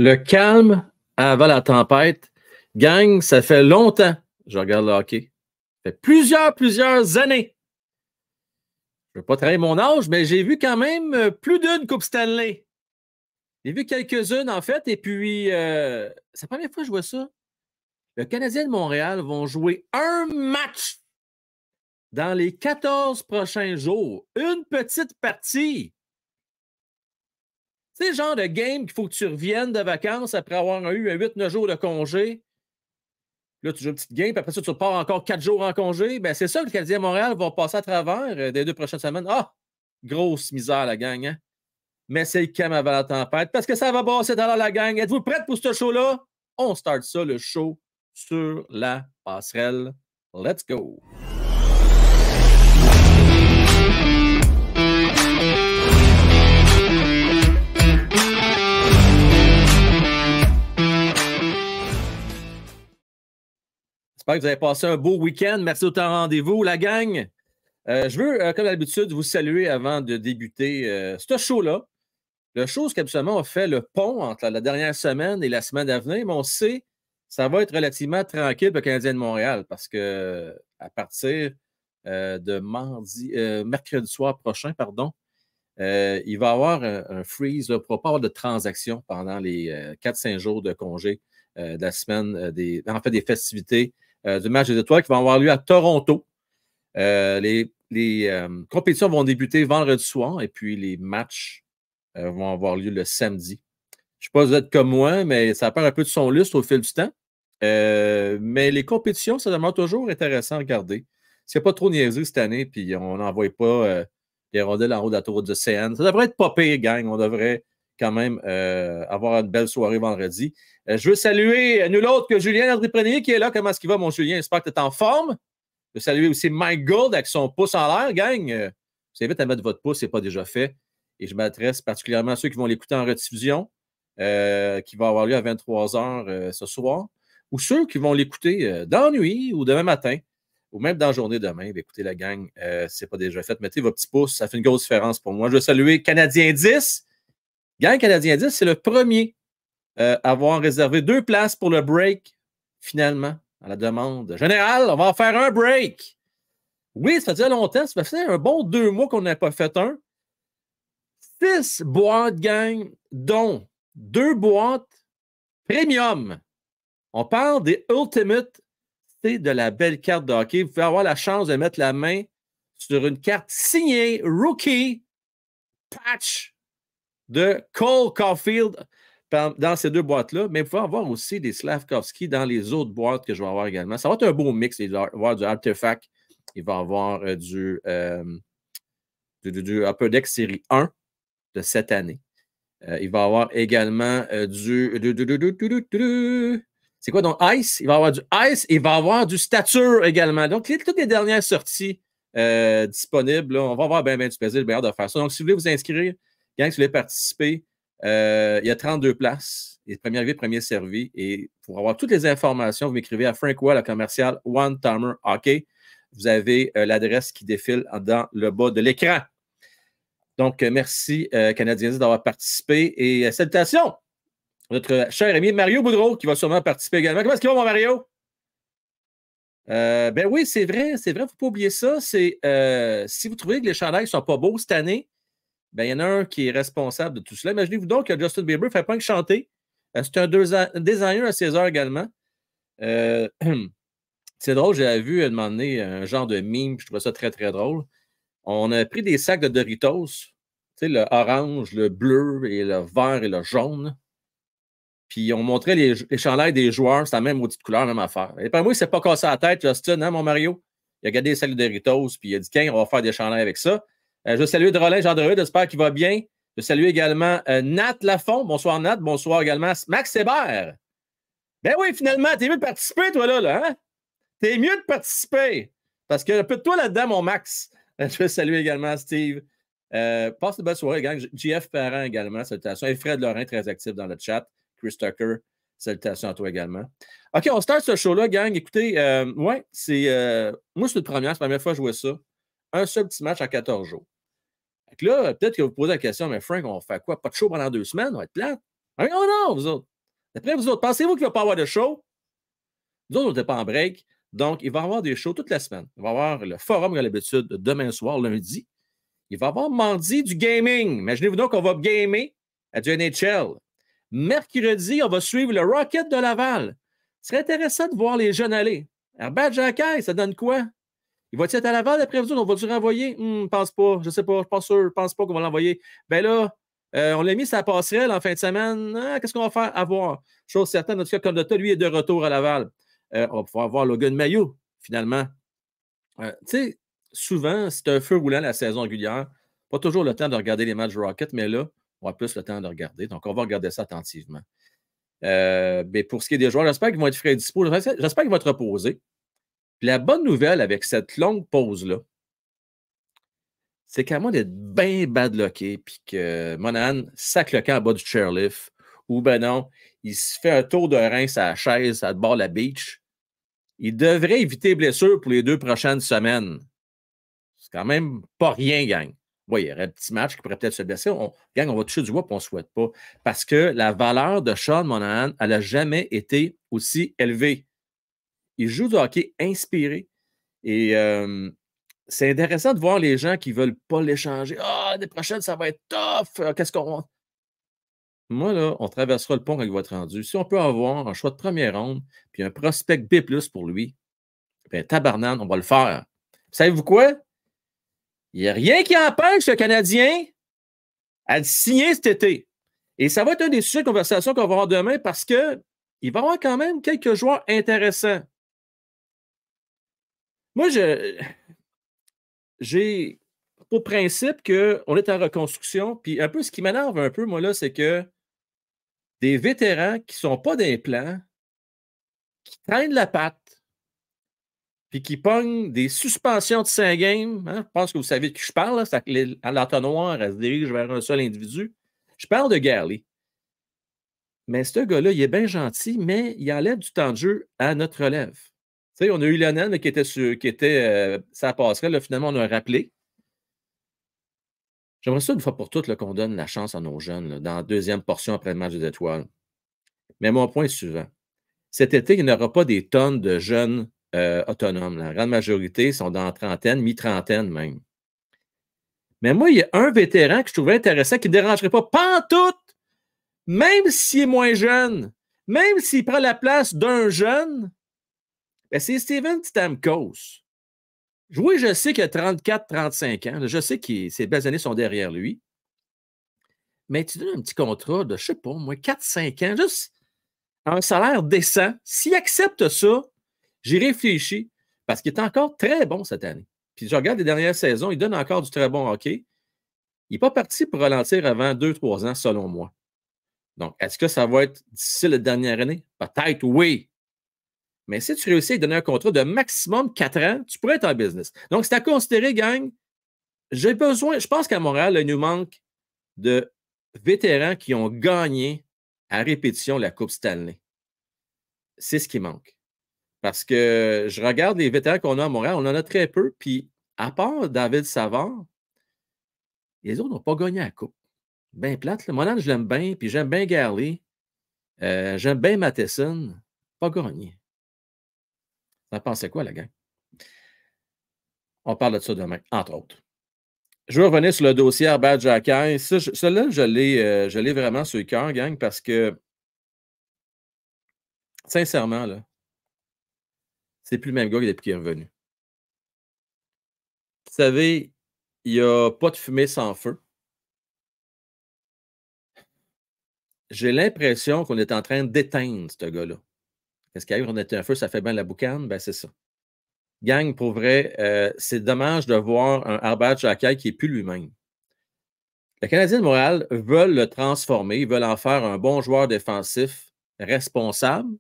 Le calme avant la tempête. Gang, ça fait longtemps que je regarde le hockey. Ça fait plusieurs années. Je ne veux pas trahir mon âge, mais j'ai vu quand même plus d'une Coupe Stanley. J'ai vu quelques-unes, en fait, et puis, c'est la première fois que je vois ça. Le Canadien de Montréal vont jouer un match dans les 14 prochains jours. Une petite partie. C'est le genre de game qu'il faut que tu reviennes de vacances après avoir eu 8-9 jours de congé. Là, tu joues une petite game, puis après ça, tu repars encore 4 jours en congé. Ben, c'est ça que le Canadien Montréal va passer à travers des 2 prochaines semaines. Ah! Grosse misère, la gang, hein? Mais c'est le calme avant la tempête parce que ça va brasser dans la gang. Êtes-vous prête pour ce show-là? On start ça, le show sur la passerelle. Let's go! J'espère que vous avez passé un beau week-end. Merci de ton rendez-vous, la gang. Je veux, comme d'habitude, vous saluer avant de débuter ce show-là. Le show, qu'habituellement, on fait le pont entre la dernière semaine et la semaine à venir, mais on sait que ça va être relativement tranquille pour le Canadien de Montréal parce que à partir de mercredi soir prochain, il va y avoir un freeze pour ne pas avoir de transactions pendant les 4-5 jours de congé de la semaine, des festivités du match des étoiles qui vont avoir lieu à Toronto. Les compétitions vont débuter vendredi soir et puis les matchs vont avoir lieu le samedi. Je ne sais pas si vous êtes comme moi, mais ça perd un peu de son lustre au fil du temps. Mais les compétitions, ça demeure toujours intéressant à regarder. S'il n'y a pas trop niaisé cette année, puis on n'envoie pas les rondelles en haut de la tour de CN, ça devrait être pas pire, gang. On devrait quand même avoir une belle soirée vendredi. Je veux saluer nul autre que Julien André-Prenier qui est là. Comment est-ce qu'il va, mon Julien? J'espère que tu es en forme. Je veux saluer aussi Mike Gould avec son pouce en l'air, gang. Je vous invite à mettre votre pouce, ce n'est pas déjà fait. Et je m'adresse particulièrement à ceux qui vont l'écouter en rediffusion, qui va avoir lieu à 23h ce soir, ou ceux qui vont l'écouter dans la nuit ou demain matin, ou même dans la journée demain. Écoutez, la gang, ce n'est pas déjà fait. Mettez vos petits pouces, ça fait une grosse différence pour moi. Je veux saluer Canadien 10. Gang Canadien 10, c'est le premier à avoir réservé 2 places pour le break, finalement, à la demande générale. On va en faire un break. Oui, ça faisait longtemps. Ça fait un bon 2 mois qu'on n'a pas fait un. 6 boîtes, gang, dont 2 boîtes premium. On parle des Ultimate. C'est de la belle carte de hockey. Vous pouvez avoir la chance de mettre la main sur une carte signée Rookie Patch de Cole Caulfield dans ces 2 boîtes-là. Mais vous pouvez avoir aussi des Slavkovski dans les autres boîtes que je vais avoir également. Ça va être un beau mix. Il va y avoir du Artefact. Il va y avoir du Upper Deck Série 1 de cette année. Il va y avoir également c'est quoi donc? Ice. Il va y avoir du Ice. Il va y avoir du Stature également. Donc, toutes les dernières sorties disponibles, là, on va avoir bien du plaisir, bien hâte de faire ça. Donc, si vous voulez vous inscrire, gang, si vous voulez participer, il y a 32 places. Et premier arrivé, premier servi. Et pour avoir toutes les informations, vous m'écrivez à Frank Wall, à commercial One Timer Hockey. Vous avez l'adresse qui défile dans le bas de l'écran. Donc, merci, Canadiens, d'avoir participé. Et salutations! Notre cher ami Mario Boudreau, qui va sûrement participer également. Comment est-ce qu'il va, mon Mario? Ben oui, c'est vrai, il ne faut pas oublier ça. Si vous trouvez que les chandails ne sont pas beaux cette année, ben, il y en a un qui est responsable de tout cela. Imaginez-vous donc que Justin Bieber ne fait pas que chanter. C'est un designer à 16 heures également. C'est drôle, j'avais vu à un moment donné un genre de meme, je trouvais ça très, très drôle. On a pris des sacs de Doritos, tu sais, le orange, le bleu, et le vert et le jaune. Puis on montrait les chandails des joueurs, c'est la même maudite couleur, même affaire. Et pour moi, il ne s'est pas cassé la tête, Justin, hein, mon Mario? Il a gardé les sacs de Doritos, puis il a dit, tiens, on va faire des chandails avec ça. Je veux saluer Drolin Jean Druide, j'espère qu'il va bien. Je salue également Nat Lafont. Bonsoir, Nat. Bonsoir également Max Hébert. Ben oui, finalement, t'es mieux de participer, toi, là, hein? T'es mieux de participer. Parce qu'il y a un peu de toi là-dedans, mon Max. Je veux saluer également Steve. Passe une bonne soirée, gang. JF Parent également, salutations. Et Fred Lorrain, très actif dans le chat. Chris Tucker, salutations à toi également. OK, on start ce show-là, gang. Écoutez, ouais, moi, c'est la première fois que je vois ça. Un seul petit match en 14 jours. Donc là, peut-être que vous posez la question, mais Frank, on fait quoi? Pas de show pendant 2 semaines? On va être plate? Ah, non, vous autres. D'après vous autres, pensez-vous qu'il ne va pas avoir de show? Nous autres, on n'était pas en break. Donc, il va y avoir des shows toute la semaine. Il va y avoir le forum, comme l'habitude, demain soir, lundi. Il va y avoir mardi du gaming. Imaginez-vous donc qu'on va gamer à du NHL. Mercredi, on va suivre le Rocket de Laval. Ce serait intéressant de voir les jeunes aller. Herbert Jacquet, ça donne quoi? Il va-t-il être à Laval après vous? On va-tu renvoyer? Je pense pas. Je ne sais pas. Je ne suis pas sûr. Je ne pense pas qu'on va l'envoyer. Ben là, on l'a mis sur la passerelle en fin de semaine. Qu'est-ce qu'on va faire? À voir. Chose certaine, en tout cas, Condotta, lui, est de retour à Laval. On va pouvoir voir Logan Mailloux, finalement. Tu sais, souvent, c'est un feu roulant la saison régulière. Pas toujours le temps de regarder les matchs Rocket, mais là, on a plus le temps de regarder. Donc, on va regarder ça attentivement. Mais pour ce qui est des joueurs, j'espère qu'ils vont être frais et dispo. J'espère qu'ils vont être reposés. Puis la bonne nouvelle avec cette longue pause-là, c'est qu'à moins d'être bien badlocké, puis que Monahan sac le camp en bas du chairlift, ou ben non, il se fait un tour de rein sur la chaise à bord de la beach, il devrait éviter blessure pour les 2 prochaines semaines. C'est quand même pas rien, gang. Oui, il y aurait un petit match qui pourrait peut-être se blesser. Gang, on va toucher du bois et on ne souhaite pas. Parce que la valeur de Sean Monahan, elle n'a jamais été aussi élevée. Il joue du hockey inspiré. Et c'est intéressant de voir les gens qui ne veulent pas l'échanger. Ah, l'année prochaine, ça va être tough. Qu'est-ce qu'on. Moi, là, on traversera le pont quand il va être rendu. Si on peut avoir un choix de première ronde puis un prospect B+ pour lui, ben, tabarnane, on va le faire. Savez-vous quoi? Il n'y a rien qui empêche le Canadien à le signer cet été. Et ça va être un des sujets de conversation qu'on va avoir demain parce qu'il va y avoir quand même quelques joueurs intéressants. Moi, j'ai pour principe qu'on est en reconstruction. Puis un peu ce qui m'énerve un peu, moi, là, c'est que des vétérans qui ne sont pas des plans, qui traînent la patte, puis qui pognent des suspensions de 5 games. Hein? Je pense que vous savez de qui je parle. À l'entonnoir, elle se dirige vers un seul individu. Je parle de Garley. Mais ce gars-là, il est bien gentil, mais il enlève du temps de jeu à notre relève. Tu sais, on a eu Lionel qui était sa passerelle. Là, finalement, on a rappelé. J'aimerais ça une fois pour toutes là, qu'on donne la chance à nos jeunes là, dans la deuxième portion après le match des étoiles. Mais mon point est suivant. Cet été, il n'y aura pas des tonnes de jeunes autonomes. La grande majorité sont dans la trentaine, mi-trentaine même. Mais moi, il y a un vétéran que je trouvais intéressant qui ne dérangerait pas pantoute, même s'il est moins jeune, même s'il prend la place d'un jeune, ben c'est Steven Stamkos. Oui, je sais qu'il a 34-35 ans. Je sais que ses belles années sont derrière lui. Mais tu donnes un petit contrat de, je ne sais pas, moi, 4-5 ans, juste un salaire décent. S'il accepte ça, j'y réfléchis parce qu'il est encore très bon cette année. Puis je regarde les dernières saisons, il donne encore du très bon hockey. Il n'est pas parti pour ralentir avant 2-3 ans, selon moi. Donc, est-ce que ça va être d'ici la dernière année? Peut-être, oui. Mais si tu réussis à donner un contrat de maximum 4 ans, tu pourrais être en business. Donc, c'est à considérer, gang. J'ai besoin, je pense qu'à Montréal, il nous manque de vétérans qui ont gagné à répétition la Coupe Stanley. C'est ce qui manque. Parce que je regarde les vétérans qu'on a à Montréal, on en a très peu. Puis, à part David Savard, les autres n'ont pas gagné la Coupe. Bien plate. Monan, je l'aime bien. Puis, j'aime bien Garley. J'aime bien Matheson. Pas gagné. Ça pensait quoi, la gang? On parle de ça demain, entre autres. Je veux revenir sur le dossier Herbert Jacquet. Celui-là, je l'ai vraiment sur le cœur, gang, parce que, sincèrement, là, c'est plus le même gars depuis qu'il est revenu. Vous savez, il n'y a pas de fumée sans feu. J'ai l'impression qu'on est en train d'éteindre ce gars-là. Qu'est-ce qui arrive? On était un feu, ça fait bien la boucane? Ben, c'est ça. Gang, pour vrai, c'est dommage de voir un Herbert Jacquet qui n'est plus lui-même. Le Canadien de Montréal veulent le transformer, ils veulent en faire un bon joueur défensif responsable,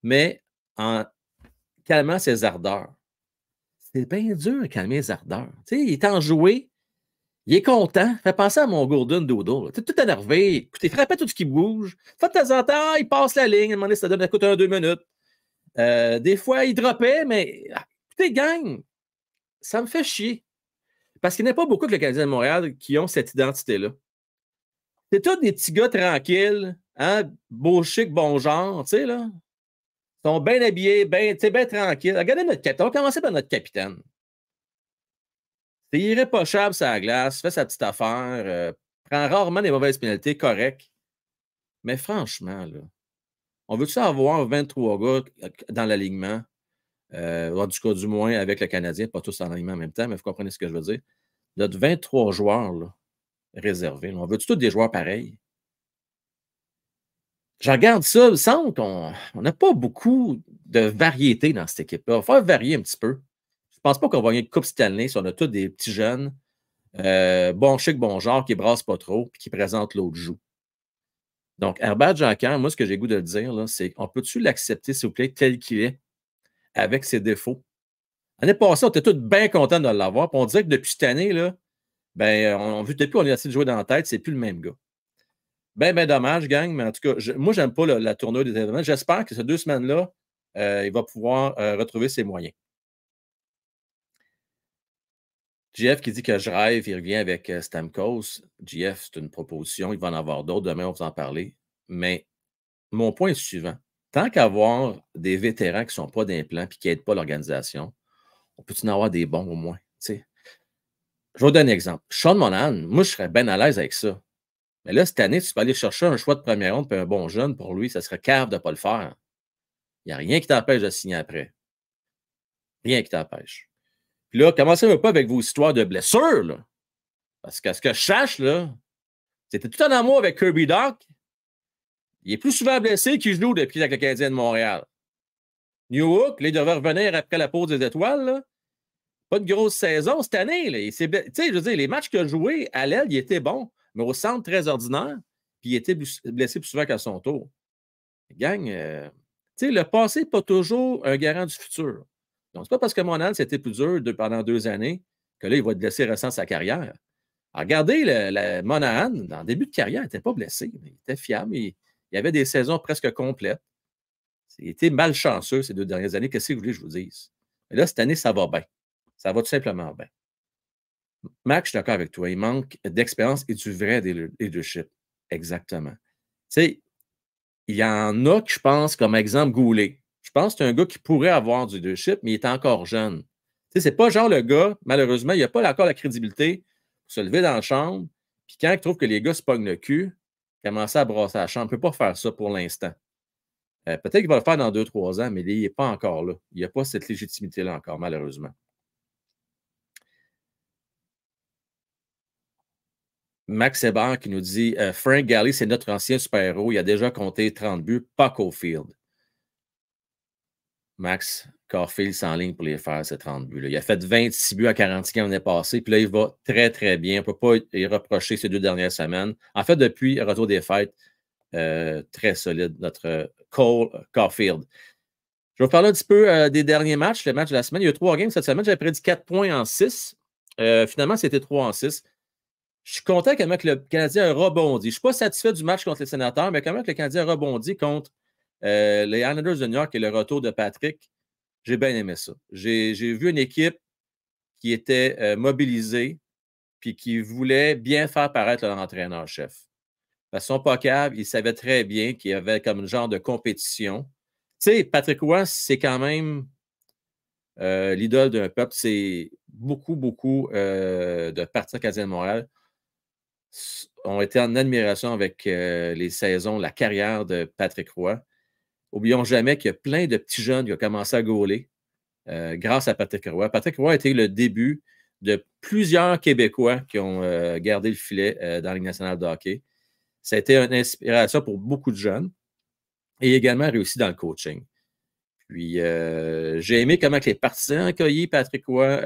mais en calmant ses ardeurs. C'est bien dur de calmer les ardeurs. Tu sais, il est enjoué, il est content. Fait penser à mon Gordon Dodo. Tu es tout énervé, écoute, il frappait tout ce qui bouge. De temps en temps, il passe la ligne, à un moment donné, ça donne écoute 1-2 minutes. Des fois, il droppait, mais écoutez, gang, ça me fait chier. Parce qu'il n'y en a pas beaucoup que le Canadien de Montréal qui ont cette identité-là. C'est tous des petits gars tranquilles Hein, beau chic, bon genre, tu sais, là. Ils sont bien habillés, bien tranquilles. Regardez notre capitaine. On va commencer par notre capitaine. C'est irréprochable sur la glace, fait sa petite affaire, prend rarement des mauvaises pénalités, correct. Mais franchement, là, on veut-tu avoir 23 gars dans l'alignement? Du cas, du moins avec le Canadien, pas tous en alignement en même temps, mais vous comprenez ce que je veux dire. Notre 23 joueurs là, réservés, là, on veut-tu tous des joueurs pareils? Je regarde ça, il me semble qu'on n'a pas beaucoup de variété dans cette équipe-là. Il va falloir varier un petit peu. Je ne pense pas qu'on va gagner une Coupe Stanley si on a tous des petits jeunes, bon chic, bon genre, qui ne brassent pas trop et qui présentent l'autre joue. Donc, Herbert Jacquin, moi, ce que j'ai le goût de le dire, c'est qu'on peut-tu l'accepter, s'il vous plaît, tel qu'il est, avec ses défauts? L'année passée, on était tous bien contents de l'avoir. Puis on dirait que depuis cette année, là, ben, depuis qu'on a essayé de jouer dans la tête, c'est plus le même gars. Ben dommage, gang, mais en tout cas, moi, j'aime pas la tournure des événements. J'espère que ces 2 semaines-là, il va pouvoir retrouver ses moyens. JF qui dit que je rêve, il revient avec Stamkos. JF, c'est une proposition, il va en avoir d'autres. Demain, on va vous en parler. Mais mon point est suivant. Tant qu'avoir des vétérans qui ne sont pas d'implants et qui n'aident pas l'organisation, on peut-tu en avoir des bons au moins? T'sais. Je vais vous donner un exemple. Sean Monahan, moi, je serais bien à l'aise avec ça. Mais là, cette année, tu peux aller chercher un choix de première ronde et un bon jeune pour lui, ça serait cave de ne pas le faire. Il n'y a rien qui t'empêche de signer après. Rien qui t'empêche. Puis là, commencez pas avec vos histoires de blessures, là. Parce qu'à ce que je sache, là, c'était tout en amour avec Kirby Doc. Il est plus souvent blessé qu'il joue depuis avec le Canadien de Montréal. New Hook, là, il devrait revenir après la pause des étoiles, là. Pas de grosse saison cette année. Là. Tu sais, je veux dire, les matchs qu'il a joués à l'aile, il était bon, mais au centre, très ordinaire. Puis il était blessé plus souvent qu'à son tour. Gang, tu sais, le passé n'est pas toujours un garant du futur. Donc, c'est pas parce que Monahan, c'était plus dur pendant 2 années que là, il va être blessé récent sa carrière. Alors, regardez, Monahan, dans le début de carrière, il n'était pas blessé. Il était fiable. Il avait des saisons presque complètes. Il était malchanceux ces 2 dernières années. Qu'est-ce que vous voulez que je vous dise? Mais là, cette année, ça va bien. Ça va tout simplement bien. Max, je suis d'accord avec toi. Il manque d'expérience et du vrai leadership. Exactement. Tu sais, il y en a que je pense, comme exemple, Goulet. Je pense que c'est un gars qui pourrait avoir du leadership, mais il est encore jeune. Tu sais, c'est pas genre le gars, malheureusement, il n'a pas encore la crédibilité pour se lever dans la chambre, puis quand il trouve que les gars se pognent le cul, commencer à brasser la chambre. Il ne peut pas faire ça pour l'instant. Peut-être qu'il va le faire dans 2-3 ans, mais il n'est pas encore là. Il n'a pas cette légitimité-là encore, malheureusement. Max Hébert qui nous dit Frank Galley, c'est notre ancien super-héros. Il a déjà compté 30 buts, pas Caulfield. Max, Caulfield s'enligne pour les faire, ces 30 buts-là. Il a fait 26 buts à 46 l'année passée, puis là, il va très, très bien. On ne peut pas y reprocher ces 2 dernières semaines. En fait, depuis le retour des fêtes, très solide, notre Caulfield. Je vais vous parler un petit peu des derniers matchs, les matchs de la semaine. Il y a eu 3 games cette semaine. J'avais prédit 4 points en 6. Finalement, c'était 3 en 6. Je suis content comment le Canadien a rebondi. Je ne suis pas satisfait du match contre les Sénateurs, mais comment le Canadien a rebondi contre les Islanders de New York et le retour de Patrick. J'ai bien aimé ça. J'ai vu une équipe qui était mobilisée puis qui voulait bien faire paraître leur entraîneur-chef. De façon pas cave, il savait très bien qu'il y avait comme un genre de compétition. Tu sais, Patrick Roy, c'est quand même l'idole d'un peuple. C'est beaucoup de partisans canadiens de Montréal ont été en admiration avec les saisons, la carrière de Patrick Roy. Oublions jamais qu'il y a plein de petits jeunes qui ont commencé à gauler grâce à Patrick Roy. Patrick Roy a été le début de plusieurs Québécois qui ont gardé le filet dans la Ligue nationale de hockey. Ça a été une inspiration pour beaucoup de jeunes et également réussi dans le coaching. Puis, j'ai aimé comment les partisans ont accueilli Patrick Roy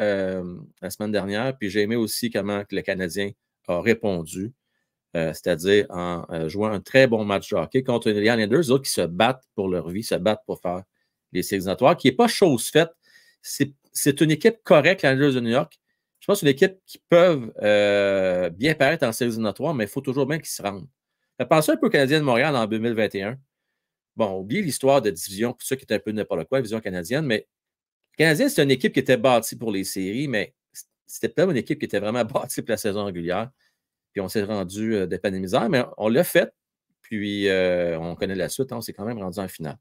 la semaine dernière, puis j'ai aimé aussi comment le Canadien a répondu, c'est-à-dire en jouant un très bon match de hockey contre les Islanders, autres qui se battent pour leur vie, se battent pour faire les séries éliminatoires, qui n'est pas chose faite. C'est une équipe correcte, les Islanders de New York. Je pense que c'est une équipe qui peuvent bien paraître en séries éliminatoires, mais il faut toujours bien qu'ils se rendent. Pensez un peu au Canadien de Montréal en 2021. Bon, oubliez l'histoire de division, tout ça qui est un peu n'importe quoi, vision canadienne, mais le Canadien, c'est une équipe qui était bâtie pour les séries, mais c'était peut-être une équipe qui était vraiment bâtie pour la saison régulière. Puis on s'est rendu de peine et misère, mais on l'a fait. Puis, on connaît la suite, on s'est quand même rendu en finale.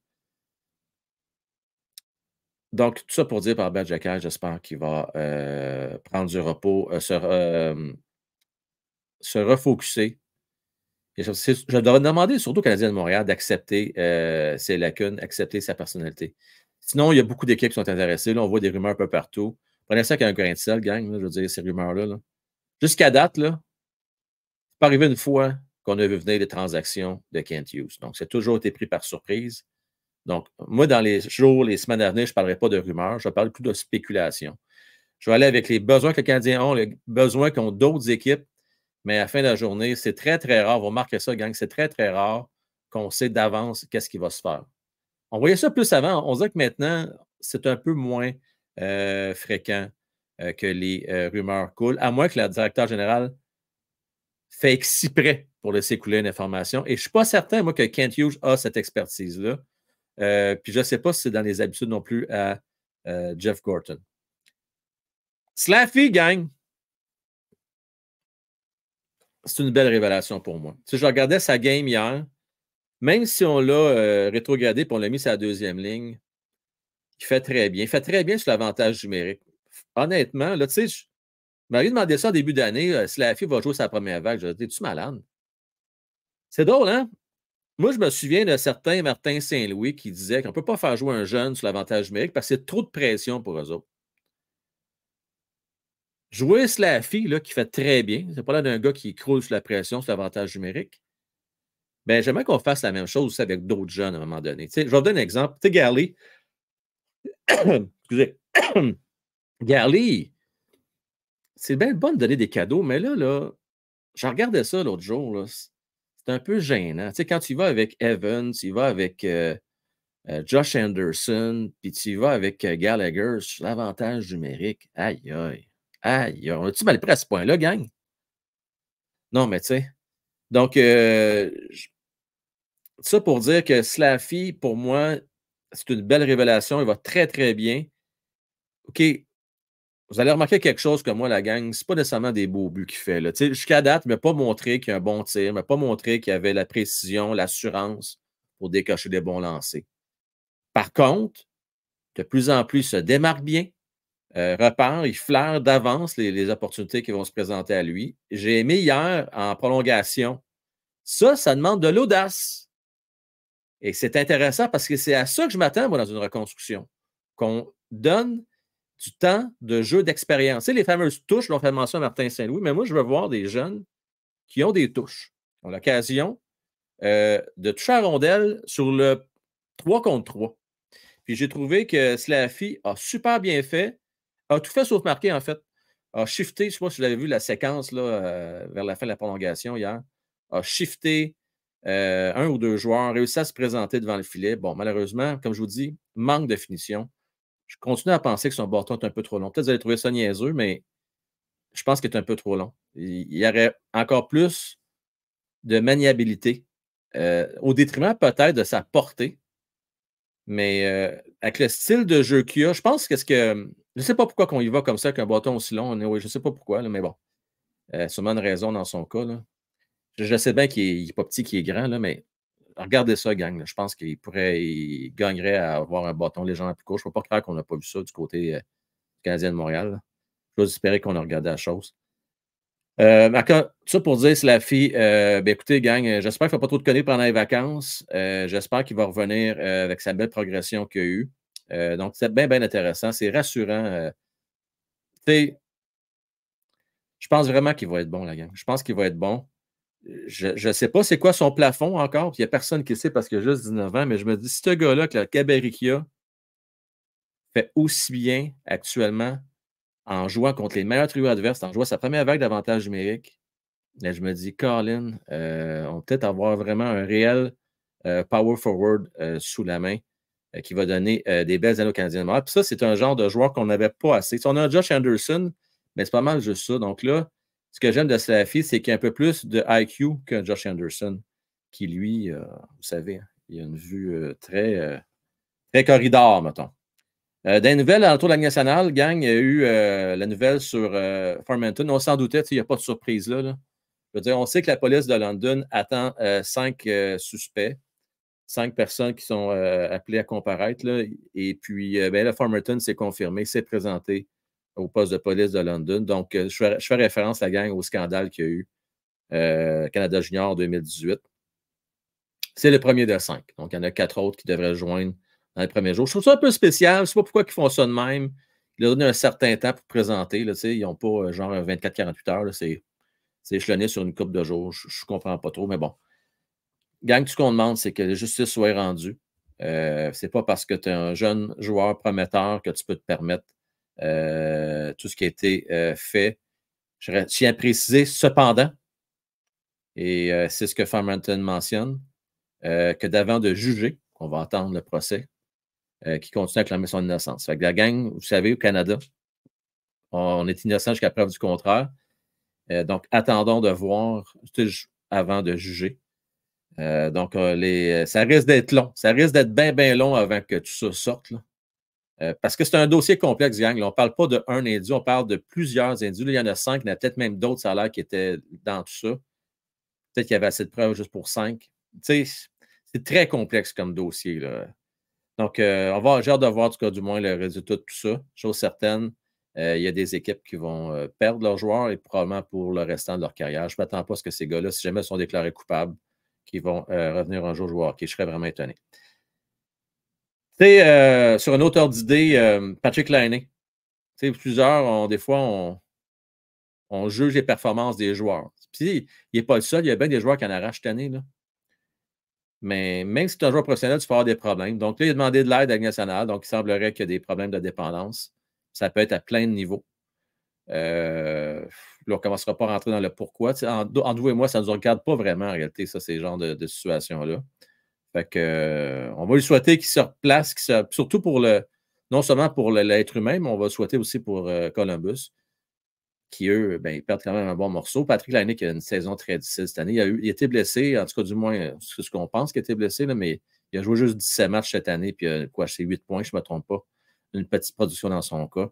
Donc, tout ça pour dire par Badjakai, j'espère qu'il va prendre du repos, se refocuser. Et je devrais demander surtout au Canadien de Montréal d'accepter ses lacunes, accepter sa personnalité. Sinon, il y a beaucoup d'équipes qui sont intéressées. Là, on voit des rumeurs un peu partout. Prenez ça avec un grain de sel, gang. Là, je veux dire, ces rumeurs-là. Là. Jusqu'à date, là, c'est pas arrivé une fois qu'on a vu venir des transactions de Kent Hughes. Donc, c'est toujours été pris par surprise. Donc, moi, dans les jours, les semaines à venir, je ne parlerai pas de rumeurs, je parle plus de spéculation. Je vais aller avec les besoins que les Canadiens ont, les besoins qu'ont d'autres équipes, mais à la fin de la journée, c'est très, très rare. Vous remarquez ça, gang, c'est très, très rare qu'on sait d'avance qu'est-ce qui va se faire. On voyait ça plus avant. On dirait que maintenant, c'est un peu moins fréquent que les rumeurs coulent, à moins que le directeur général fait exprès pour laisser couler une information. Et je ne suis pas certain, moi, que Kent Hughes a cette expertise-là. Puis je ne sais pas si c'est dans les habitudes non plus à Jeff Gorton. Slaffy, gang, c'est une belle révélation pour moi. Tu sais, je regardais sa game hier, même si on l'a rétrogradé et on l'a mis sur la deuxième ligne, il fait très bien. Il fait très bien sur l'avantage numérique. Honnêtement, là, tu sais, je m'avais demandé ça en début d'année, Slaffy va jouer sa première vague. Je dis, es-tu malade? C'est drôle, hein? Moi, je me souviens d'un certain Martin Saint-Louis qui disait qu'on ne peut pas faire jouer un jeune sur l'avantage numérique parce que c'est trop de pression pour eux autres. Jouer Slaffy, là, qui fait très bien, c'est pas là d'un gars qui croule sous la pression, sur l'avantage numérique. Ben, j'aimerais qu'on fasse la même chose aussi avec d'autres jeunes à un moment donné. Tu sais, je vais vous donner un exemple. Tu sais, Garley, excusez, Garley, c'est bien bon de donner des cadeaux, mais là, je regardais ça l'autre jour, là, c'est un peu gênant. Tu sais, quand tu vas avec Evans, tu vas avec Josh Anderson, puis tu vas avec Gallagher sur l'avantage numérique. Aïe, aïe, aïe, on a-tu mal pris à ce point-là, gang? Non, mais tu sais. Donc, ça pour dire que Slaffy, pour moi, c'est une belle révélation. Il va très, très bien. OK, vous allez remarquer quelque chose que moi, la gang, c'est pas nécessairement des beaux buts qu'il fait. Là. Jusqu'à date, il ne m'a pas montré qu'il y a un bon tir, il ne m'a pas montré qu'il y avait la précision, l'assurance pour décocher des bons lancers. Par contre, de plus en plus, il se démarque bien, repart, il flaire d'avance les opportunités qui vont se présenter à lui. J'ai aimé hier en prolongation. Ça demande de l'audace. Et c'est intéressant parce que c'est à ça que je m'attends, moi, dans une reconstruction. Qu'on donne du temps de jeu d'expérience. Tu sais, les fameuses touches dont fait mention Martin Saint-Louis, mais moi, je veux voir des jeunes qui ont des touches, qui ont l'occasion de toucher à rondelle sur le 3 contre 3. Puis j'ai trouvé que Slaffy a super bien fait, a tout fait sauf marquer, en fait. A shifté, je ne sais pas si vous avez vu la séquence là, vers la fin de la prolongation hier, a shifté un ou deux joueurs, réussi à se présenter devant le filet. Bon, malheureusement, comme je vous dis, manque de finition. Je continue à penser que son bâton est un peu trop long. Peut-être que vous allez trouver ça niaiseux, mais je pense qu'il est un peu trop long. Il y aurait encore plus de maniabilité, au détriment peut-être de sa portée. Mais avec le style de jeu qu'il a, je pense que je ne sais pas pourquoi on y va comme ça avec un bâton aussi long. Je ne sais pas pourquoi, là, mais bon. Sûrement une raison dans son cas. Là. Je sais bien qu'il n'est pas petit, qu'il est grand, là, mais regardez ça, gang. Là. Je pense il gagnerait à avoir un bâton légèrement plus court. Je ne peux pas croire qu'on n'a pas vu ça du côté du Canadien de Montréal. Là. Je dois espérer qu'on a regardé la chose. Ça pour dire, Slaffy, écoutez, gang, j'espère qu'il ne faut pas trop de conneries pendant les vacances. J'espère qu'il va revenir avec sa belle progression qu'il a eue. Donc, c'est bien, bien intéressant. C'est rassurant. Je pense vraiment qu'il va être bon, la gang. Je pense qu'il va être bon. Je ne sais pas c'est quoi son plafond encore. Il n'y a personne qui sait parce qu'il a juste 19 ans, mais je me dis, si ce gars-là, que le gabarit qu'il a, fait aussi bien actuellement en jouant contre les meilleurs trios adverses, en jouant sa première vague d'avantage numérique, là, je me dis, Colin, on va peut-être avoir vraiment un réel power forward sous la main qui va donner des belles années aux Canadiens de Montréal. Puis ça, c'est un genre de joueur qu'on n'avait pas assez. On a un Josh Anderson, mais c'est pas mal juste ça. Donc là, ce que j'aime de Slaffy, c'est qu'il y a un peu plus de IQ qu'un Josh Anderson, qui lui, vous savez, il a une vue très corridor, mettons. Dans les nouvelles, à l'entour de la Ligue nationale, gang, il y a eu la nouvelle sur Farmanton. On s'en doutait, il n'y a pas de surprise là. Je veux dire, on sait que la police de London attend 5 suspects, 5 personnes qui sont appelées à comparaître. Là, et puis, ben, là, Farmerton s'est confirmé, s'est présenté au poste de police de London. Donc, je fais référence, la gang, au scandale qu'il y a eu Canada Junior en 2018. C'est le premier de 5. Donc, il y en a 4 autres qui devraient joindre dans les premiers jours. Je trouve ça un peu spécial. Je ne sais pas pourquoi ils font ça de même. Ils leur donnent un certain temps pour présenter. Là, ils n'ont pas genre 24-48 heures. C'est échelonné sur une couple de jours. Je ne comprends pas trop, mais bon. Gang, tout ce qu'on demande, c'est que la justice soit rendue. C'est pas parce que tu es un jeune joueur prometteur que tu peux te permettre tout ce qui a été fait. Je tiens à préciser, cependant, et c'est ce que Farmerton mentionne, que d'avant de juger, on va entendre le procès, qui continue à clamer son innocence. Fait que la gang, vous savez, au Canada, on est innocent jusqu'à preuve du contraire. Donc, attendons de voir avant de juger. Donc, ça risque d'être long. Ça risque d'être bien, bien long avant que tout ça sorte. Là. Parce que c'est un dossier complexe, gang. Là, on ne parle pas d'un individu, on parle de plusieurs individus. Là, il y en a 5, il y en a peut-être même d'autres, ça a l'air, qui étaient dans tout ça. Peut-être qu'il y avait assez de preuves juste pour 5. Tu sais, c'est très complexe comme dossier. Là. Donc, j'ai hâte de voir, du moins, le résultat de tout ça. Chose certaine, il y a des équipes qui vont perdre leurs joueurs et probablement pour le restant de leur carrière. Je ne m'attends pas à ce que ces gars-là, si jamais ils sont déclarés coupables, qui vont revenir un jour jouer au hockey. Je serais vraiment étonné. Tu sais, sur une autre ordre d'idée, Patrick Laine. Tu sais, plusieurs, des fois, on juge les performances des joueurs. Puis, il n'est pas le seul. Il y a bien des joueurs qui en arrachent cette année. Là. Mais même si tu es un joueur professionnel, tu peux avoir des problèmes. Donc là, il a demandé de l'aide à la Ligue nationale. Donc, il semblerait qu'il y a des problèmes de dépendance. Ça peut être à plein de niveaux. Là, on ne commencera pas à rentrer dans le pourquoi. Entre vous et moi, ça ne nous regarde pas vraiment en réalité, ça, ces genres de situations-là. Fait que, on va lui souhaiter qu'il se replace, surtout pour non seulement pour l'être humain, mais on va le souhaiter aussi pour Columbus, qui, eux, ben, ils perdent quand même un bon morceau. Patrick Laine, qui a une saison très difficile cette année, il a été blessé, en tout cas, du moins, c'est ce qu'on pense qu'il a été blessé, là, mais il a joué juste 17 matchs cette année, puis c'est 8 points, je ne me trompe pas. Une petite production dans son cas.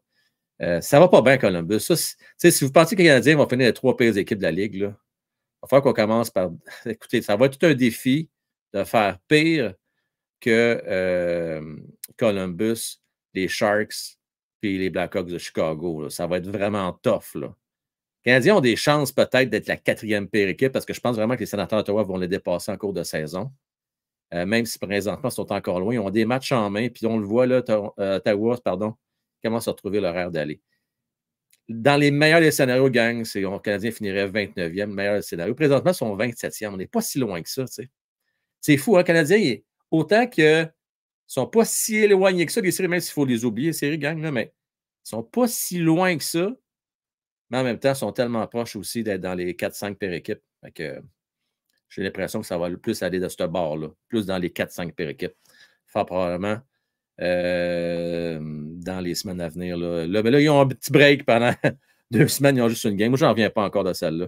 Ça ne va pas bien, Columbus. Ça, si vous pensez que les Canadiens vont finir les 3 pires équipes de la Ligue, là, il va falloir qu'on commence par. Écoutez, ça va être tout un défi de faire pire que Columbus, les Sharks et les Blackhawks de Chicago. Là. Ça va être vraiment tough. Là. Les Canadiens ont des chances peut-être d'être la 4e pire équipe parce que je pense vraiment que les Sénateurs d'Ottawa vont les dépasser en cours de saison. Même si présentement, ils sont encore loin. Ils ont des matchs en main. Puis on le voit, là, Ottawa, commence à retrouver l'horaire d'aller. Dans les meilleurs des scénarios, gang, le Canadien finirait 29e, meilleur scénario. Présentement, ils sont 27e. On n'est pas si loin que ça. T'sais. C'est fou, hein, Canadien, autant qu'ils ne sont pas si éloignés que ça, les séries, même s'il faut les oublier, les séries, gang, là, mais ils ne sont pas si loin que ça. Mais en même temps, ils sont tellement proches aussi d'être dans les 4-5 pires équipes. Fait que, j'ai l'impression que ça va le plus aller de ce bord-là, plus dans les 4-5 pires équipes. Fort probablement dans les semaines à venir. Là, mais là, ils ont un petit break pendant 2 semaines, ils ont juste une game. Moi, je n'en reviens pas encore de celle-là.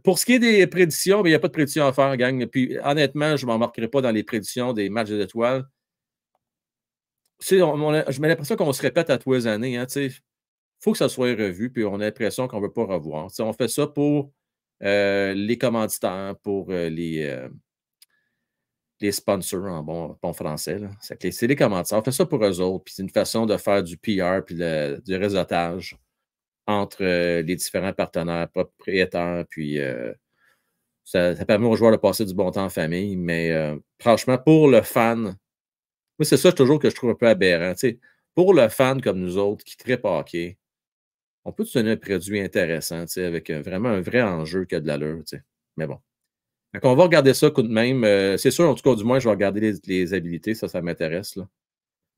Pour ce qui est des prédictions, il n'y a pas de prédictions à faire, gang. Puis, honnêtement, je ne m'embarquerai pas dans les prédictions des matchs des étoiles. Je mets l'impression qu'on se répète à tous les années. Hein, il faut que ça soit revu, puis on a l'impression qu'on ne veut pas revoir. On fait ça pour les commanditaires, pour les sponsors en bon français. C'est les commanditaires. On fait ça pour eux autres, puis c'est une façon de faire du PR puis du réseautage entre les différents partenaires, propriétaires, puis ça permet aux joueurs de passer du bon temps en famille. Mais franchement, pour le fan, moi, c'est ça toujours que je trouve un peu aberrant. Pour le fan comme nous autres qui trippe hockey, on peut te donner un produit intéressant, avec vraiment un vrai enjeu qui a de l'allure. Mais bon. Donc, on va regarder ça tout de même. C'est sûr, en tout cas, du moins, je vais regarder les habilités. Ça m'intéresse. Là.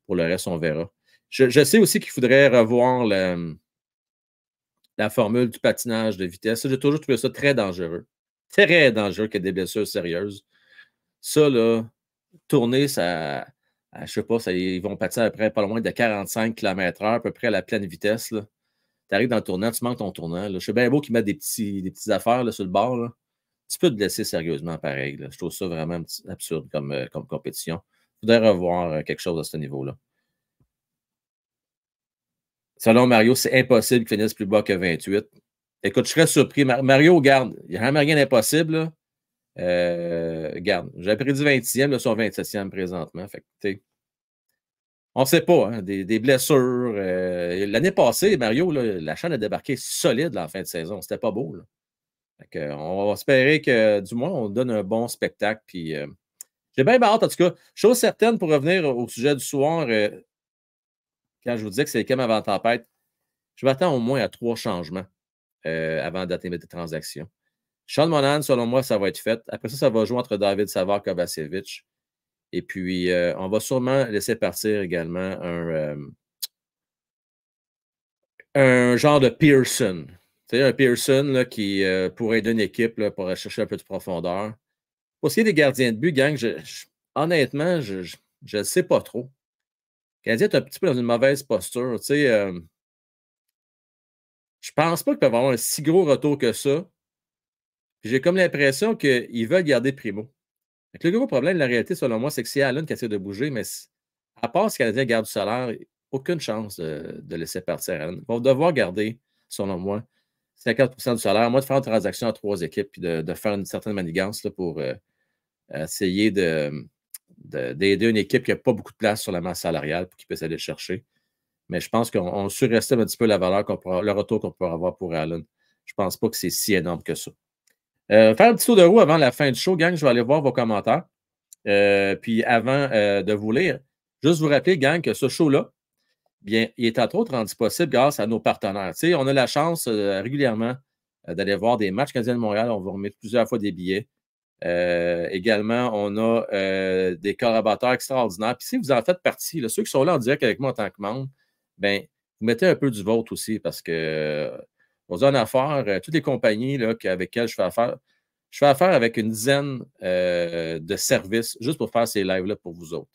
Pour le reste, on verra. Je sais aussi qu'il faudrait revoir la formule du patinage de vitesse. J'ai toujours trouvé ça très dangereux. Très dangereux qu'il y ait des blessures sérieuses. Ça, là, tourner, ça. Je ne sais pas, ils vont patiner après pas loin de 45 km/h, à peu près à la pleine vitesse. Tu arrives dans le tournant, tu manques ton tournant. Là. Je sais bien beau qu'ils mettent des petites affaires là, sur le bord. Là. Tu peux te blesser sérieusement pareil. Là. Je trouve ça vraiment absurde comme compétition. Il faudrait revoir quelque chose à ce niveau-là. Selon Mario, c'est impossible qu'il finisse plus bas que 28. Écoute, je serais surpris. Mario, garde, il n'y a jamais rien d'impossible, là. Garde, j'ai prédit 20e, là, sur 27e présentement. Fait que, on ne sait pas, hein, des blessures. L'année passée, Mario, là, la chaîne a débarqué solide là, en fin de saison. C'était pas beau. Là. Fait que, on va espérer que, du moins, on donne un bon spectacle. Puis, j'ai bien hâte, en tout cas. Chose certaine, pour revenir au sujet du soir, quand je vous disais que c'est l'équipe avant tempête, je m'attends au moins à 3 changements avant d'atteindre des transactions. Sean Monahan, selon moi, ça va être fait. Après ça va jouer entre David Savard et Kovacevic. Et puis, on va sûrement laisser partir également un genre de Pearson. Tu sais, un Pearson là, qui pourrait aider une équipe là, pour aller chercher un peu de profondeur. Pour ce qui est des gardiens de but, gang, honnêtement, je ne sais pas trop. Le Canadien est un petit peu dans une mauvaise posture. Tu sais, je pense pas qu'ils peuvent avoir un si gros retour que ça. J'ai comme l'impression qu'ils veulent garder Primo. Le gros problème, la réalité, selon moi, c'est que c'est Allen qui essaie de bouger, mais à part si le Canadien garde du salaire, aucune chance de laisser partir Allen. Ils vont devoir garder, selon moi, 50% du salaire, moi, de faire une transaction à 3 équipes puis de faire une certaine manigance là, pour essayer d'aider une équipe qui n'a pas beaucoup de place sur la masse salariale pour qu'ils puissent aller le chercher. Mais je pense qu'on surestime un petit peu la valeur le retour qu'on pourra avoir pour Allen. Je ne pense pas que c'est si énorme que ça. Faire un petit tour de roue avant la fin du show, gang, je vais aller voir vos commentaires. Puis avant de vous lire, juste vous rappeler, gang, que ce show-là, bien, il est entre autres rendu possible grâce à nos partenaires. Tu sais, on a la chance régulièrement d'aller voir des matchs canadiens de Montréal. On vous remet plusieurs fois des billets. Également, on a des collaborateurs extraordinaires. Puis si vous en faites partie, là, ceux qui sont là en direct avec moi en tant que membre, bien, vous mettez un peu du vôtre aussi parce que vous avez en affaire, toutes les compagnies là, avec lesquelles je fais affaire avec une dizaine de services juste pour faire ces lives-là pour vous autres.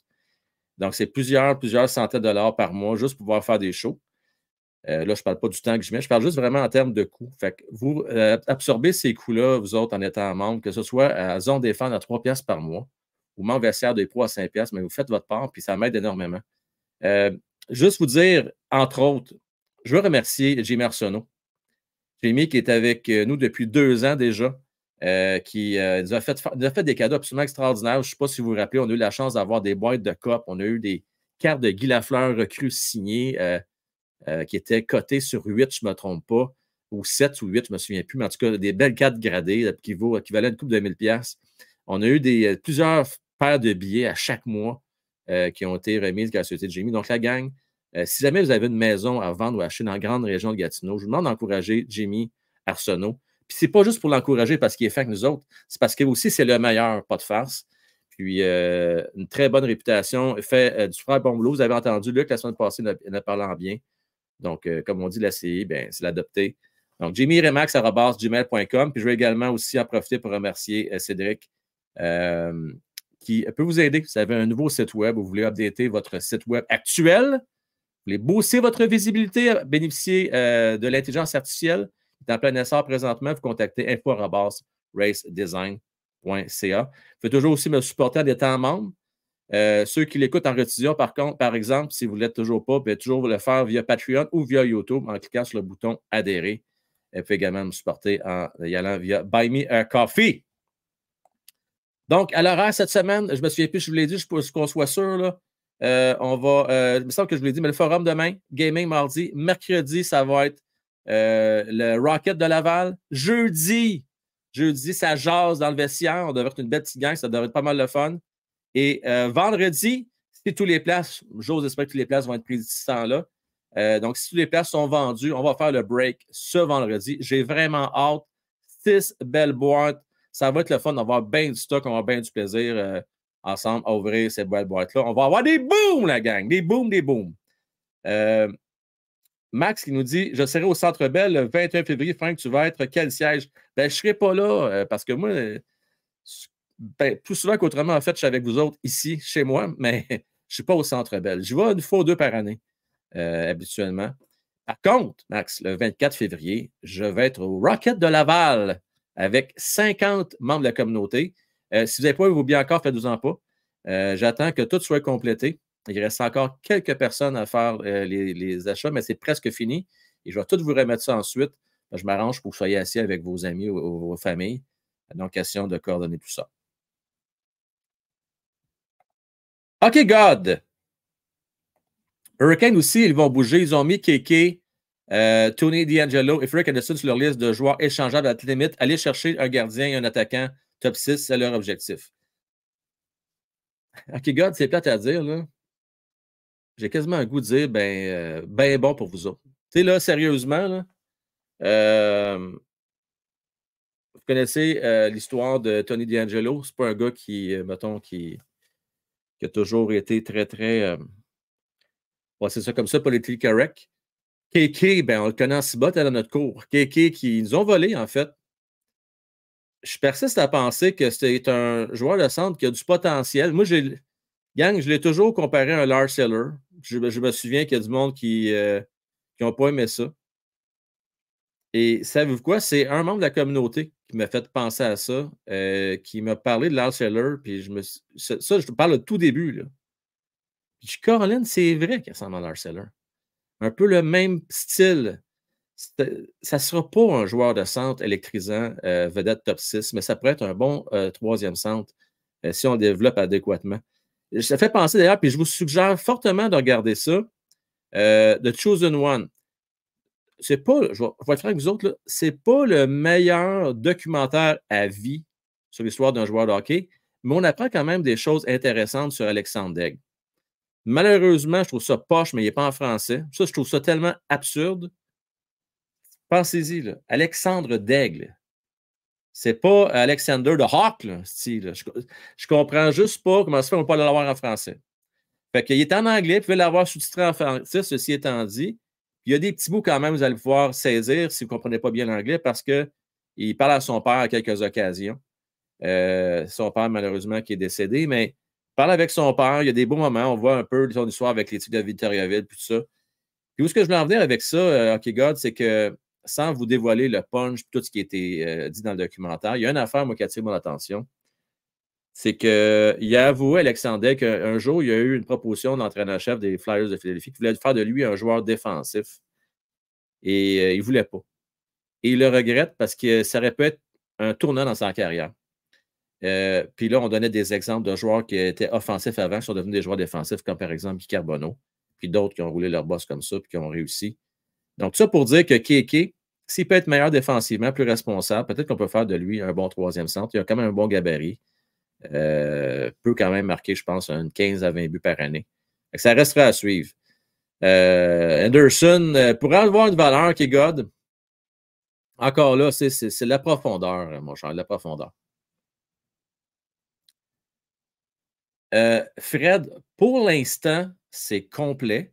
Donc, c'est plusieurs centaines de dollars par mois juste pour pouvoir faire des shows. Là, je ne parle pas du temps que je mets, je parle juste vraiment en termes de coûts. Fait que vous absorbez ces coûts-là, vous autres, en étant membre, que ce soit à Zone des fans à 3 piastres par mois ou membre vestiaire des pros à 5 piastres, mais vous faites votre part, puis ça m'aide énormément. Juste vous dire, entre autres, je veux remercier Jamie Arsenault. Jamie qui est avec nous depuis 2 ans déjà, qui nous a fait des cadeaux absolument extraordinaires. Je ne sais pas si vous vous rappelez, on a eu la chance d'avoir des boîtes de copes, on a eu des cartes de Guy Lafleur recrues signées qui étaient cotées sur 8, je ne me trompe pas, ou 7 ou 8, je ne me souviens plus, mais en tout cas, des belles cartes gradées qui valaient une coupe de 1000$. On a eu plusieurs paires de billets à chaque mois qui ont été remises grâce à la Société de Jamie. Donc, la gang, si jamais vous avez une maison à vendre ou à acheter dans la grande région de Gatineau, je vous demande d'encourager Jamie Arsenault. Puis c'est pas juste pour l'encourager parce qu'il est fait avec nous autres, c'est parce que aussi c'est le meilleur, pas de farce. Puis une très bonne réputation, fait du frère bon boulot. Vous avez entendu Luc la semaine passée en a parlé en bien. Donc, comme on dit, la CI, ben, c'est l'adopter. Donc, JammyRemax@gmail.com. Puis je vais également aussi en profiter pour remercier Cédric qui peut vous aider. Vous avez un nouveau site web, vous voulez updater votre site web actuel, vous voulez booster votre visibilité, bénéficier de l'intelligence artificielle. Il est en plein essor présentement. Vous contactez info@racedesign.ca. Vous pouvez toujours aussi me supporter en étant membre. Ceux qui l'écoutent en rediffusion, par contre, par exemple, si vous ne l'êtes toujours pas, vous pouvez toujours le faire via Patreon ou via YouTube en cliquant sur le bouton adhérer. Vous pouvez également me supporter en y allant via Buy Me a Coffee. Donc, à l'horaire cette semaine, je me souviens plus, je vous l'ai dit, je pense qu'on soit sûr, là. On va, il me semble que je vous l'ai dit, mais le forum demain, gaming mardi, mercredi, ça va être le Rocket de Laval. Jeudi, ça jase dans le vestiaire. On devrait être une belle petite gang, ça devrait être pas mal de fun. Et vendredi, si toutes les places, j'ose espérer que toutes les places vont être prises d'ici ce temps-là. Donc, si toutes les places sont vendues, on va faire le break ce vendredi. J'ai vraiment hâte. 6 belles boîtes. Ça va être le fun d'avoir bien du stock, on va avoir bien du plaisir ensemble à ouvrir ces belles boîtes-là. On va avoir des booms, la gang. Des booms. Max qui nous dit « Je serai au Centre Bell le 21 février. Frank, tu vas être quel siège? » Ben, je ne serai pas là parce que moi, plus souvent qu'autrement, en fait, je suis avec vous autres ici, chez moi, mais je ne suis pas au Centre Bell. J'y vais une fois ou deux par année, habituellement. Par contre, Max, le 24 février, je vais être au Rocket de Laval avec 50 membres de la communauté. Si vous n'avez pas eu vos billets encore, faites-vous-en pas. J'attends que tout soit complété. Il reste encore quelques personnes à faire les achats, mais c'est presque fini. Et je vais tout vous remettre ça ensuite je m'arrange pour que vous soyez assis avec vos amis ou vos familles. Donc, question de coordonner tout ça. OK, God. Hurricane aussi, ils vont bouger. Ils ont mis Kéké, Tony D'Angelo et Frederik Anderson sur leur liste de joueurs échangeables à la limite. Aller chercher un gardien et un attaquant top 6, c'est leur objectif. OK, God, c'est plate à dire, là. J'ai quasiment un goût de dire, ben bon pour vous autres. Tu sais, là, sérieusement, là, vous connaissez l'histoire de Tony D'Angelo. C'est pas un gars qui, mettons, qui a toujours été très, très, ouais, c'est ça comme ça, politically correct. Kéké, ben, on le connaît en cibotte dans notre cours. Kéké qui nous ont volé, en fait. Je persiste à penser que c'est un joueur de centre qui a du potentiel. Moi, gang, je l'ai toujours comparé à un Lars Eller. Je me souviens qu'il y a du monde qui n'ont pas aimé ça. Et savez-vous quoi? C'est un membre de la communauté qui m'a fait penser à ça, qui m'a parlé de Lars Eller, puis ça, je te parle au tout début, là. Puis Caroline, c'est vrai qu'elle ressemble à Lars Eller. Un peu le même style. Ça ne sera pas un joueur de centre électrisant, vedette top 6, mais ça pourrait être un bon troisième centre si on le développe adéquatement. Ça fait penser d'ailleurs, puis je vous suggère fortement de regarder ça, The Chosen One. C'est pas, je vais être franc avec vous autres, c'est pas le meilleur documentaire à vie sur l'histoire d'un joueur de hockey, mais on apprend quand même des choses intéressantes sur Alexandre Daigle. Malheureusement, je trouve ça poche, mais il n'est pas en français. Ça, je trouve ça tellement absurde. Pensez-y, là. Alexandre Daigle. C'est pas Alexander de Hawk, là, style. Je comprends juste pas comment ça fait qu'on ne peut pas l'avoir en français. Fait qu'il est en anglais, vous pouvez l'avoir sous-titré en français, ceci étant dit. Il y a des petits bouts quand même, vous allez pouvoir saisir si vous ne comprenez pas bien l'anglais parce qu'il parle à son père à quelques occasions. Son père, malheureusement, qui est décédé, mais il parle avec son père. Il y a des beaux moments. On voit un peu son histoire avec les Tigres de Victoriaville, puis tout ça. Puis où est-ce que je voulais en venir avec ça, OK God, c'est que sans vous dévoiler le punch, tout ce qui a été dit dans le documentaire, il y a une affaire, moi, qui attire mon attention. C'est qu'il a avoué, Alexandre, qu'un jour, il y a eu une proposition d'entraîneur-chef des Flyers de Philadelphie qui voulait faire de lui un joueur défensif. Et il ne voulait pas. Et il le regrette parce que ça aurait pu être un tournant dans sa carrière. Puis là, on donnait des exemples de joueurs qui étaient offensifs avant, qui sont devenus des joueurs défensifs, comme par exemple Guy Carbonneau, puis d'autres qui ont roulé leur boss comme ça, puis qui ont réussi. Donc, ça pour dire que Kéké, s'il peut être meilleur défensivement, plus responsable, peut-être qu'on peut faire de lui un bon troisième centre. Il a quand même un bon gabarit. Peut quand même marquer, je pense, une 15 à 20 buts par année. Ça restera à suivre. Anderson pourrait avoir une valeur qui est God. Encore là, c'est la profondeur, mon cher, la profondeur. Fred, pour l'instant, c'est complet,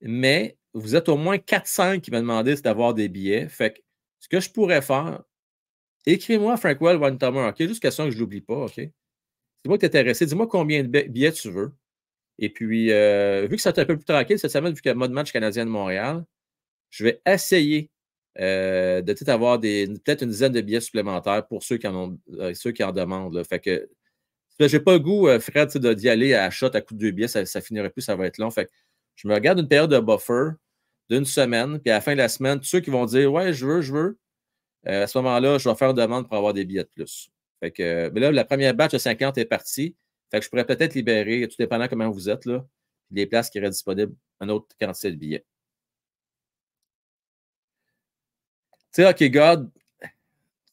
mais vous êtes au moins 4-5 qui m'ont demandé d'avoir des billets. Fait que ce que je pourrais faire, écris-moi Frankwell Wantamer, OK? Juste question que je ne l'oublie pas, OK? Dis-moi que tu es intéressé, dis-moi combien de billets tu veux. Et puis, vu que ça est un peu plus tranquille cette semaine, vu qu'il y a mode match canadien de Montréal, je vais essayer de peut-être avoir peut-être une dizaine de billets supplémentaires pour ceux qui en demandent. Là. Fait que je n'ai pas le goût, Fred, d'y aller à shot à coup de 2 billets, ça finirait plus, ça va être long. Fait que je me regarde une période de buffer d'une semaine, puis à la fin de la semaine, tous ceux qui vont dire ouais, je veux, à ce moment-là, je vais faire une demande pour avoir des billets de plus. Fait que, mais là, la première batch de 50 est partie. Fait que je pourrais peut-être libérer, tout dépendant comment vous êtes, là, les places qui seraient disponibles, un autre quantité de billets. Tu sais, OK, God,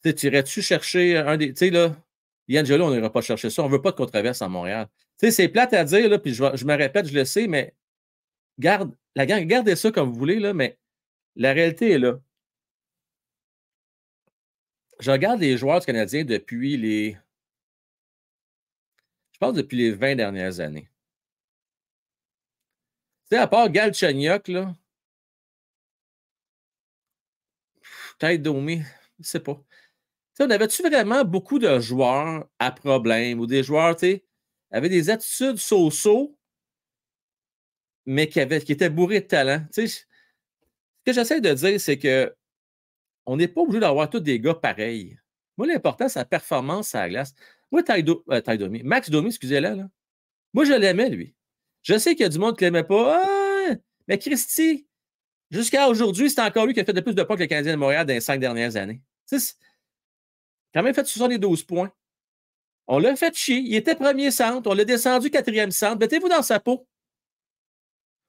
tu irais-tu chercher un des. Tu sais, là, D'Angelo, on n'ira pas chercher ça. On ne veut pas de controverse à Montréal. Tu sais, c'est plate à dire, là, puis je me répète, je le sais, mais gardez ça comme vous voulez, là, mais la réalité est là. Je regarde les joueurs du Canadien depuis les. Je pense depuis les 20 dernières années. Tu sais, à part Galchenyuk, là, peut-être Domi, je ne sais pas. Tu sais, on avait-tu vraiment beaucoup de joueurs à problème ou des joueurs, tu sais, avaient des attitudes so-so, mais qui étaient bourrés de talent? Tu sais, ce que j'essaie de dire, c'est que on n'est pas obligé d'avoir tous des gars pareils. Moi, l'important, c'est la performance à la glace. Moi, Domi, Max Domi, excusez-le, là. Moi, je l'aimais, lui. Je sais qu'il y a du monde qui ne l'aimait pas. Ah, mais Christy, Jusqu'à aujourd'hui, c'est encore lui qui a fait le plus de points que le Canadien de Montréal dans les 5 dernières années. C'est quand même fait 72 points. On l'a fait chier. Il était premier centre. On l'a descendu quatrième centre. Mettez-vous dans sa peau.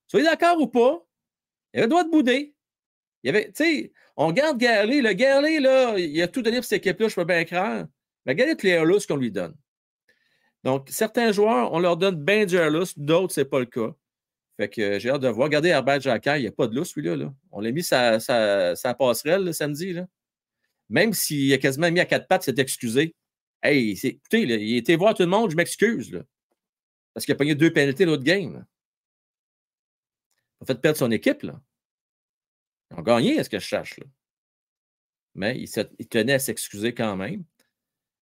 Soyez d'accord ou pas, il avait le droit de bouder. Il avait, tu sais, on regarde Gurley. Le Gurley, là, il a tout donné pour cette équipe-là, je peux bien croire. Mais regardez tous les Airlus qu'on lui donne. Donc, certains joueurs, on leur donne bien du Airlus, d'autres, ce n'est pas le cas. Fait que j'ai hâte de voir. Regardez Herbert Jacquet, il n'y a pas de lousse, celui-là. Là. On l'a mis sa passerelle le samedi. Là. Même s'il a quasiment mis à 4 pattes, c'est excusé. Hey, écoutez, là, il était voir tout le monde, je m'excuse. Parce qu'il a pogné 2 pénalités l'autre game. Là. Il a fait perdre son équipe. Là. Ils ont gagné, à ce que je cherche. Là. Mais il tenait à s'excuser quand même.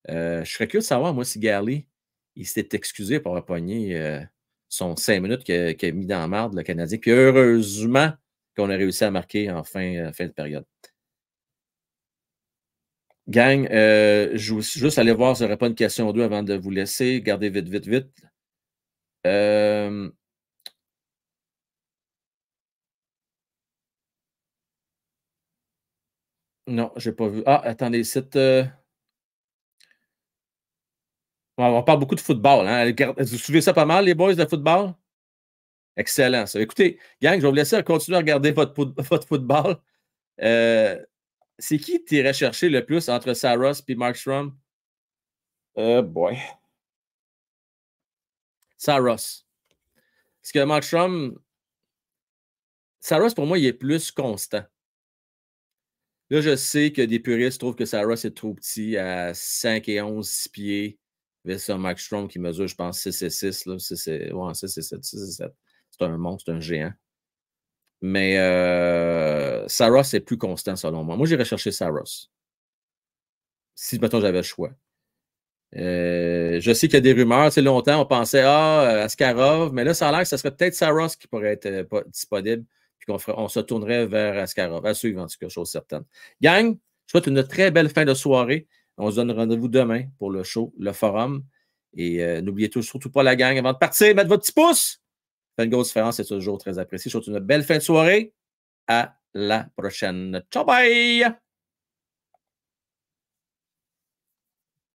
Je serais curieux de savoir, moi, si Gurley, il s'était excusé pour avoir pogné son 5 minutes qu'il a mis dans la marde, le Canadien. Puis heureusement qu'on a réussi à marquer en fin de période. Gang, je veux juste aller voir s'il n'y aurait pas une question ou deux avant de vous laisser. Gardez vite. Non, je n'ai pas vu. Ah, attendez, on parle beaucoup de football. Hein? Vous suivez ça pas mal, les boys de football? Excellent, ça. Écoutez, gang, je vais vous laisser continuer à regarder votre football. C'est qui t'irais chercher le plus entre Saros et Markstrom? Boy. Saros. Parce que Markstrom, Saros, pour moi, il est plus constant. Là, je sais que des puristes trouvent que Saros est trop petit à 5 et 11, 6 pieds. C'est un Markstrom qui mesure, je pense, 6 et 6. Là. 6 et 7. C'est un monstre, c'est un géant. Mais Saros est plus constant, selon moi. Moi, j'irais chercher Saros. Si, mettons, j'avais le choix. Je sais qu'il y a des rumeurs. Longtemps, on pensait Askarov, mais là, ça a l'air que ce serait peut-être Saros qui pourrait être disponible, puis on se tournerait vers Askarov. À suivre, en tout cas, chose certaine. Gang, je souhaite une très belle fin de soirée. On se donne rendez-vous demain pour le show, le forum. Et n'oubliez surtout pas la gang, avant de partir, mettre votre petit pouce. Ça fait une grosse différence, c'est toujours très apprécié. Je vous souhaite une belle fin de soirée. À la prochaine. Ciao, bye!